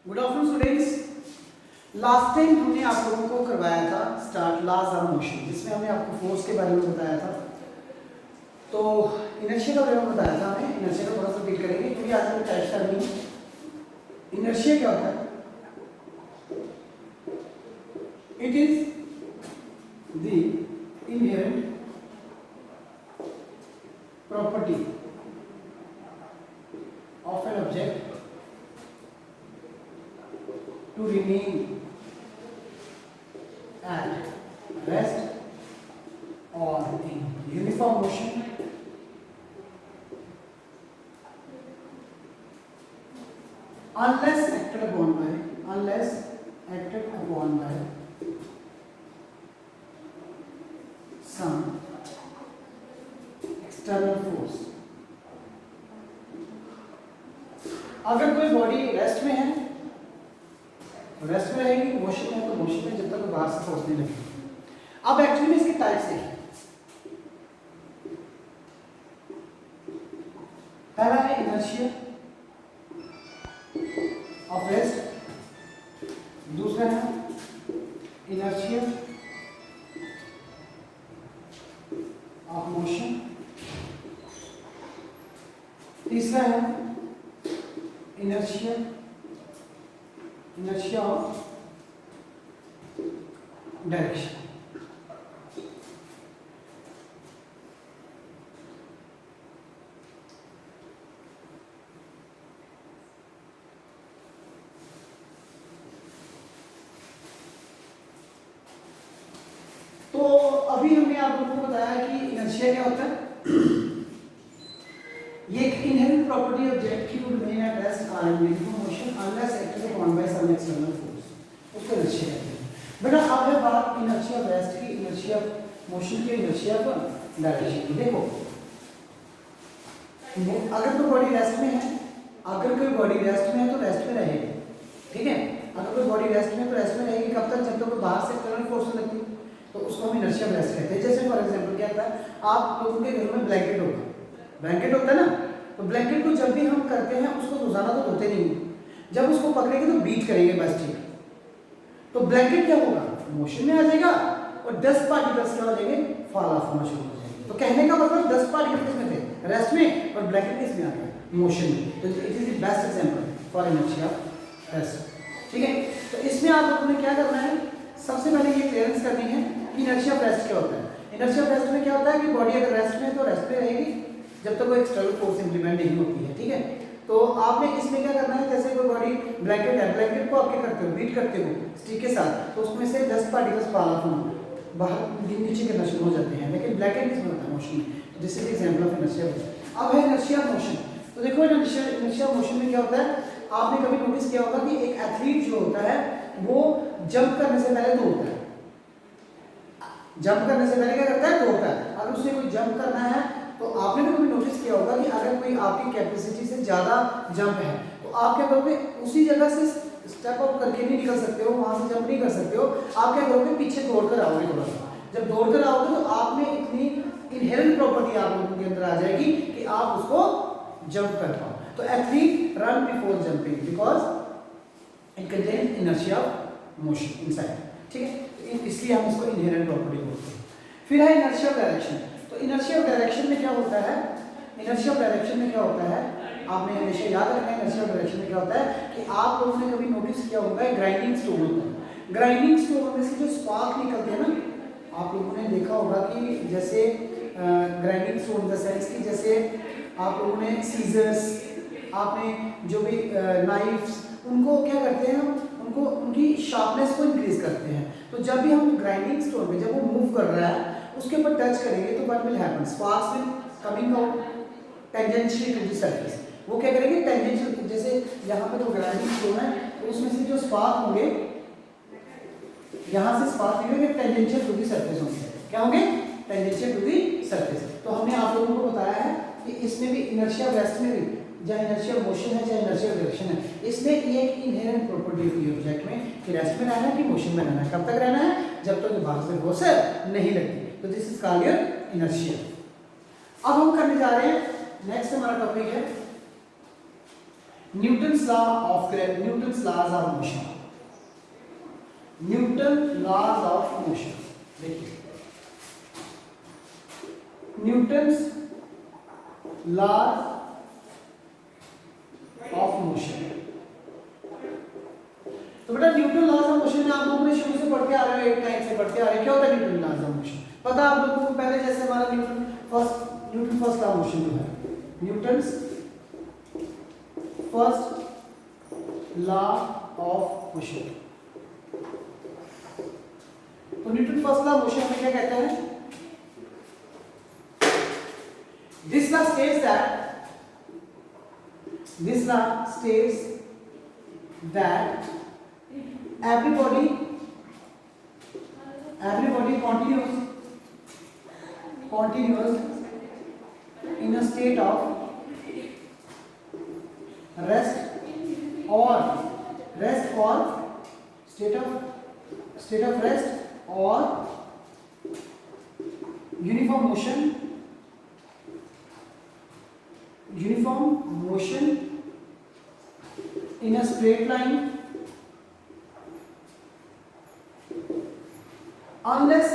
Good afternoon students. Last time हमने आप लोगों को करवाया था स्टार्ट लॉज ऑफ मोशन, जिसमें हमने आपको फोर्स के बारे में बताया था। तो इनर्शिया के बारे में बताया था हमें। इनर्शिया को थोड़ा सा रिपीट करेंगे क्योंकि आज हमें टेस्ट करनी है। इनर्शिया क्या होता है? It is the inherent property of an object to remain at rest or in uniform motion unless acted upon by some external force। अगर कोई बॉडी रेस्ट में है रेस्ट में रहेगी, मोशन में तो मोशन में, जब तक वो बाहर से फोर्स नहीं लगेगी। अब एक्चुअली में इसके टाइप्स देखिए। पहला है इनर्शिया ऑफ रेस्ट, दूसरा है इनर्शिया ऑफ मोशन, तीसरा है इनर्शिया ऑफ डायरेक्शन। तो अभी हमने आप लोगों को बताया कि इनर्शिया क्या होता है। ये एक इनहेरेंट प्रॉपर्टी ऑब्जेक्ट की वुड रिमेन एट रेस्ट और in uniform motion unless acted upon by some external force, उसको इनर्शिया कहते हैं। बेटा अब है बात इनर्शिया ऑफ रेस्ट की, इनर्शिया ऑफ मोशन की, इनर्शिया ऑफ डायरेक्शन की। देखो अगर कोई बॉडी रेस्ट में है, अगर कोई बॉडी रेस्ट में है तो रेस्ट में रहेगी, ठीक है। अगर कोई बॉडी रेस्ट में है तो रेस्ट में रहेगी कब तक? जब तक कोई बाहर से एक्सटर्नल फोर्स लगती है, तो उसको हम इनर्शिया ऑफ रेस्ट कहते हैं। जैसे फॉर एग्जांपल क्या होता है, आप लोगों के घर में ब्लैंकेट होता है ना, तो ब्लैंकेट को जब भी हम करते हैं उसको रोजाना तो धोते नहीं, जब उसको पकड़ेंगे तो बीट करेंगे बस, ठीक। तो ब्लैंकेट क्या होगा? मोशन में आ जाएगा और 10 पार्टिकल्स क्या हो जाएंगे? फॉल ऑफ होना शुरू हो जाएंगे। तो कहने का मतलब 10 पार्टिकल किसमें थे? रेस्ट में, और ब्लैंकेट किसमें आ गया? मोशन में। तो it is the best example for inertia of rest, ठीक है। तो इसमें आप लोगों ने क्या करना है, सबसे पहले ये क्लियरेंस करनी है कि इनर्शिया ऑफ रेस्ट क्या होता है। इनर्शिया ऑफ रेस्ट में क्या होता है कि बॉडी अगर रेस्ट में है तो रेस्ट में रहेगी जब तक कोई एक्सटर्नल फोर्स इंप्लीमेंट नहीं होती है, ठीक है। तो आपने इसमें क्या करना है, जैसे कोई बॉडी ब्लैंकेट है, ब्लैंकेट को आपके करते हो, बीट करते हो स्टिक के साथ, तो उसमें से 10 पार्टिकल्स फॉल ऑफ होना, बाहर नीचे गिरना शुरू हो जाते हैं, लेकिन ब्लैंकेट किसमें होता है? मोशन में। तो this is example of inertia. अब है इनर्शिया ऑफ मोशन। तो देखो इनर्शिया ऑफ मोशन में क्या होता है, आपने कभी नोटिस किया होगा कि एक एथलीट जो होता है वो जंप करने से पहले दौड़ता है। जंप करने से पहले क्या करता है? दौड़ता है। अगर उसे कोई जंप करना है तो आपने भी कभी नोटिस किया होगा कि अगर कोई आपकी कैपेसिटी से ज़्यादा जंप है तो आप क्या करोगे? उसी जगह से स्टेप आउट करके नहीं निकल सकते हो, वहाँ से जंप नहीं कर सकते हो। आप क्या करोगे? पीछे दौड़ कर आओगे थोड़ा सा। जब दौड़ कर आओगे तो आप में इतनी इनहेरेंट प्रॉपर्टी आप लोगों के अंदर आ जाएगी कि आप उसको जंप कर पाओ। तो athlete run before jumping because it contain inertia of motion inside, ठीक है। इसलिए हम इसको इनहेरेंट प्रॉपर्टी बोलते हैं। फिर है इनर्शिया ऑफ डायरेक्शन। तो इनर्शिया ऑफ डायरेक्शन में क्या होता है? इनर्शिया ऑफ डायरेक्शन में क्या होता है, आपने हमेशा याद रखना है। इनर्शिया ऑफ डायरेक्शन में क्या होता है कि आप लोगों ने कभी नोटिस किया होगा ग्राइंडिंग स्टोन होता है। ग्राइंडिंग स्टोन में से जो स्पार्क निकलते हैं ना, आप लोगों ने देखा होगा कि जैसे ग्राइंडिंग स्टोन द सेंस की, जैसे आप लोगों ने सीजर्स, आपने जो भी नाइफ्स, उनको क्या करते हैं, उनको उनकी शार्पनेस को इंक्रीज करते हैं। तो जब भी हम ग्राइंडिंग स्टोन पे जब वो मूव कर रहा है उसके ऊपर टच करेंगे तो what will happen? Sparks will coming out tangential to the surface. वो क्या करेंगे? टेंजेंशियल, जैसे यहाँ पे तो ग्राइंडिंग स्टोन है तो उसमें से जो स्पार्क होंगे, यहाँ से स्पार्क निकलेंगे टेंजेंशियल टू द सरफेस होंगे। क्या होंगे? Tangential to the surface. तो हमने आप लोगों को बताया है कि इसमें भी इनर्शिया रेस्ट में भी, चाहे इनर्शिया मोशन है चाहे इनर्शिया डायरेक्शन है, इसमें ये एक इनहेरेंट प्रॉपर्टी होती है ऑब्जेक्ट में कि रेस्ट में रहना है कि मोशन में रहना है। कब तक रहना है? जब तक बाहर से फोर्स नहीं लगती। तो this is called your inertia. अब हम करने जा रहे हैं, नेक्स्ट हमारा टॉपिक है Newton's law of Newton's laws of motion, Newton laws of motion. देखिए न्यूटन्स लॉज ऑफ मोशन। तो बेटा न्यूटन लॉज ऑफ मोशन में आप लोगों ने शुरू से पढ़ते आ रहे हो, एक टाइम से पढ़ते आ रहे हो। क्या होता है न्यूटन लॉज ऑफ मोशन? पता है आप लोगों को पहले, जैसे हमारा Newton first law of motion जो है, Newton's first law of motion. तो Newton first law of motion में क्या कहते हैं? This law states that everybody continues in a state of rest or state of rest or uniform motion in a straight line unless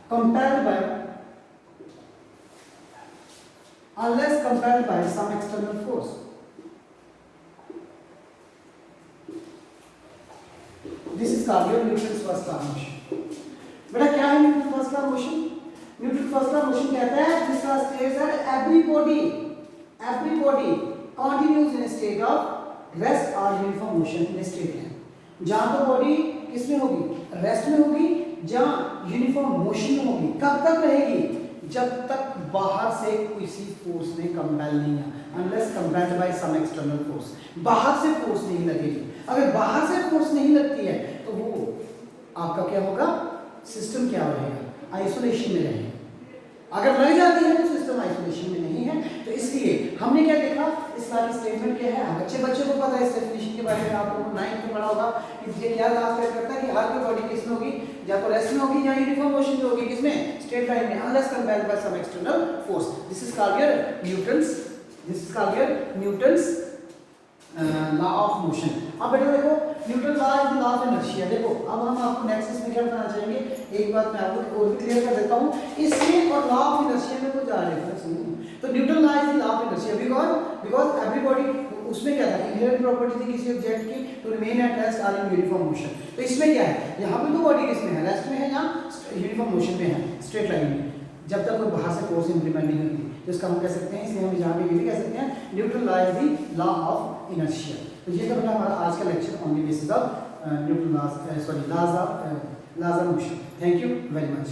compelled by some external force. This is called your Newton's first law of motion. बेटा क्या है Newton first law of motion? Newton first law of motion कहता है this law states that everybody continues in a state of rest or uniform motion in a straight line. जहां तो body किस में होगी? रेस्ट में होगी, जहां यूनिफॉर्म मोशन में होगी। कब तक रहेगी? जब तक बाहर से किसी फोर्स ने कंपेल नहीं किया, unless compelled by some external force. बाहर से फोर्स नहीं लगेगी। अगर बाहर से फोर्स नहीं लगती है तो वो आपका क्या होगा? सिस्टम क्या रहेगा? आइसोलेशन में रहेगा। अगर लग जाती है तो सिस्टम आइसोलेशन में नहीं है। तो इसलिए हमने क्या देखा, इस सारी स्टेटमेंट क्या है? बच्चे को पता है इस डेफिनेशन के बारे में, आप लोगों को 9th में पढ़ा होगा कि ये क्या ट्रांसलेट करता है कि हर कोई बॉडी किस में होगी? या तो रेस्ट में होगी या यूनिफॉर्म मोशन में होगी। किसमें? स्ट्रेट लाइन में, unless compelled by some external force. This is called your Newton's law of motion. अब बेटा देखो Newton law is the law of inertia. देखो अब हम आपको नेक्स्ट इसमें क्या बताना चाहेंगे, एक बात मैं आपको और भी क्लियर कर देता हूं, इसमें और लॉ ऑफ इनर्शिया में कोई ज्यादा डिफरेंस नहीं है। तो Newton law is the law of inertia because everybody, उसमें क्या था? इनहेरेंट प्रॉपर्टी थी किसी ऑब्जेक्ट की टू रिमेन एट रेस्ट और इन यूनिफॉर्म मोशन। तो इसमें क्या है? यहां पे तो बॉडी किसमें है? रेस्ट में है या यूनिफॉर्म मोशन में है, स्ट्रेट लाइन में, जब तक कोई बाहर से फोर्स इंप्लीमेंट नहीं होती। तो इसका हम कह सकते हैं, इसलिए हम यहां पे ये भी कह सकते हैं Newton law is the law of inertia. तो ये था हमारा आज का lecture on the basis of Newton laws of motion. Thank you very much.